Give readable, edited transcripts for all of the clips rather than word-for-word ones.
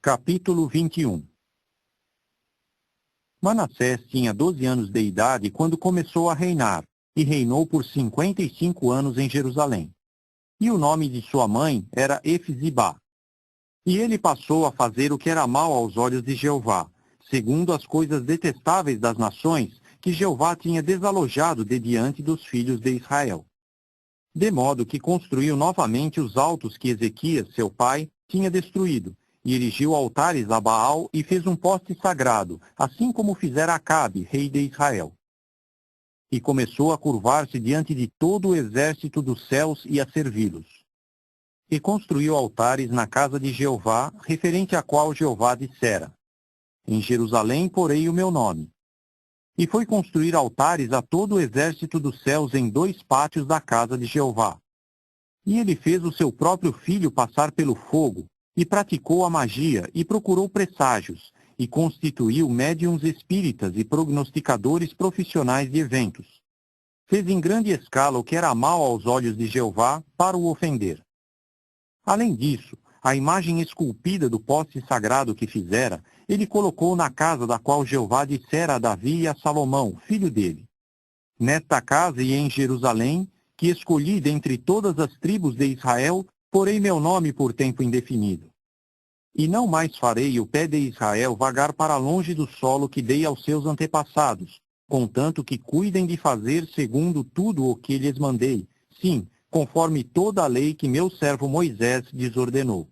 Capítulo 21. Manassés tinha 12 anos de idade quando começou a reinar, e reinou por 55 anos em Jerusalém. E o nome de sua mãe era Efzibá. E ele passou a fazer o que era mal aos olhos de Jeová, segundo as coisas detestáveis das nações que Jeová tinha desalojado de diante dos filhos de Israel. De modo que construiu novamente os altos que Ezequias, seu pai, tinha destruído, e erigiu altares a Baal e fez um poste sagrado, assim como fizera Acabe, rei de Israel. E começou a curvar-se diante de todo o exército dos céus e a servi-los. E construiu altares na casa de Jeová, referente à qual Jeová dissera: Em Jerusalém porei o meu nome. E foi construir altares a todo o exército dos céus em 2 pátios da casa de Jeová. E ele fez o seu próprio filho passar pelo fogo, e praticou a magia, e procurou presságios, e constituiu médiuns espíritas e prognosticadores profissionais de eventos. Fez em grande escala o que era mal aos olhos de Jeová, para o ofender. Além disso, a imagem esculpida do poste sagrado que fizera, ele colocou na casa da qual Jeová dissera a Davi e a Salomão, filho dele: Nesta casa e em Jerusalém, que escolhi dentre todas as tribos de Israel, porei meu nome por tempo indefinido. E não mais farei o pé de Israel vagar para longe do solo que dei aos seus antepassados, contanto que cuidem de fazer segundo tudo o que lhes mandei, sim, conforme toda a lei que meu servo Moisés desordenou.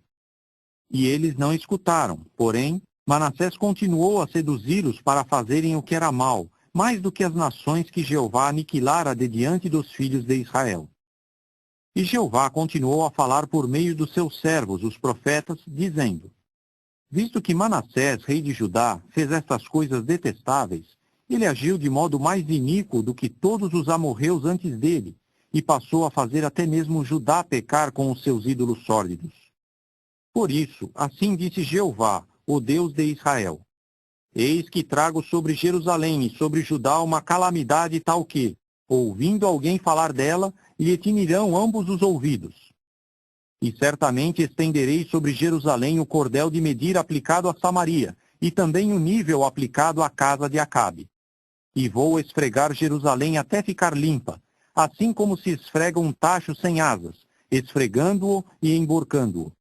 E eles não escutaram, porém, Manassés continuou a seduzi-los para fazerem o que era mal, mais do que as nações que Jeová aniquilara de diante dos filhos de Israel. E Jeová continuou a falar por meio dos seus servos, os profetas, dizendo: Visto que Manassés, rei de Judá, fez estas coisas detestáveis, ele agiu de modo mais iníquo do que todos os amorreus antes dele, e passou a fazer até mesmo Judá pecar com os seus ídolos sórdidos. Por isso, assim disse Jeová, o Deus de Israel: Eis que trago sobre Jerusalém e sobre Judá uma calamidade tal que, ouvindo alguém falar dela, lhe tinirão ambos os ouvidos. E certamente estenderei sobre Jerusalém o cordel de medir aplicado a Samaria, e também o nível aplicado à casa de Acabe. E vou esfregar Jerusalém até ficar limpa, assim como se esfrega um tacho sem asas, esfregando-o e emborcando-o.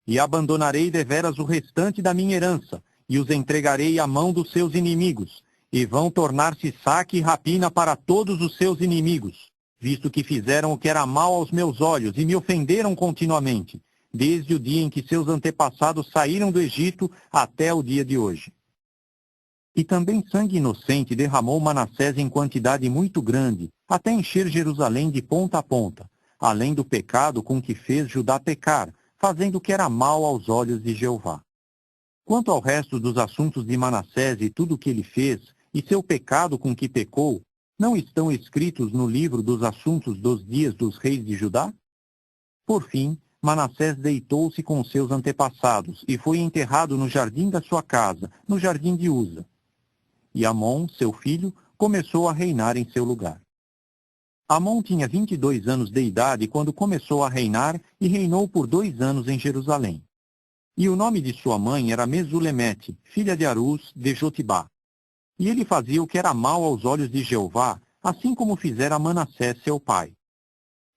E abandonarei deveras o restante da minha herança, e os entregarei à mão dos seus inimigos, e vão tornar-se saque e rapina para todos os seus inimigos, visto que fizeram o que era mal aos meus olhos e me ofenderam continuamente, desde o dia em que seus antepassados saíram do Egito até o dia de hoje. E também sangue inocente derramou Manassés em quantidade muito grande, até encher Jerusalém de ponta a ponta, além do pecado com que fez Judá pecar, fazendo o que era mal aos olhos de Jeová. Quanto ao resto dos assuntos de Manassés e tudo o que ele fez, e seu pecado com que pecou, não estão escritos no livro dos assuntos dos dias dos reis de Judá? Por fim, Manassés deitou-se com seus antepassados e foi enterrado no jardim da sua casa, no jardim de Uza. E Amon, seu filho, começou a reinar em seu lugar. Amon tinha 22 anos de idade quando começou a reinar e reinou por 2 anos em Jerusalém. E o nome de sua mãe era Mesulemete, filha de Arus, de Jotibá. E ele fazia o que era mal aos olhos de Jeová, assim como fizera Manassés seu pai.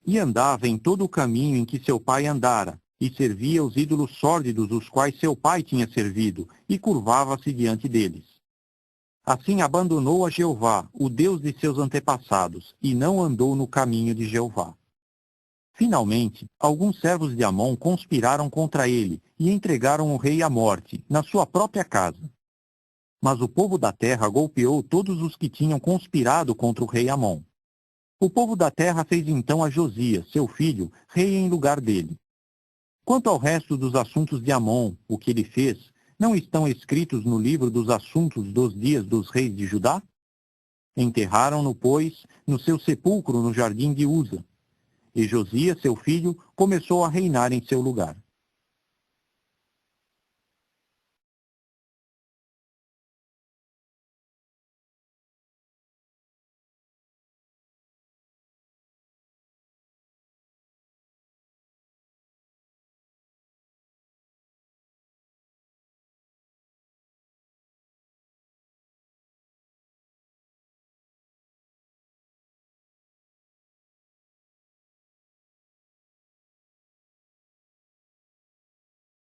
E andava em todo o caminho em que seu pai andara, e servia os ídolos sórdidos os quais seu pai tinha servido, e curvava-se diante deles. Assim abandonou a Jeová, o Deus de seus antepassados, e não andou no caminho de Jeová. Finalmente, alguns servos de Amon conspiraram contra ele e entregaram o rei à morte, na sua própria casa. Mas o povo da terra golpeou todos os que tinham conspirado contra o rei Amon. O povo da terra fez então a Josias, seu filho, rei em lugar dele. Quanto ao resto dos assuntos de Amon, o que ele fez, não estão escritos no livro dos assuntos dos dias dos reis de Judá? Enterraram-no, pois, no seu sepulcro no jardim de Uza. E Josias, seu filho, começou a reinar em seu lugar.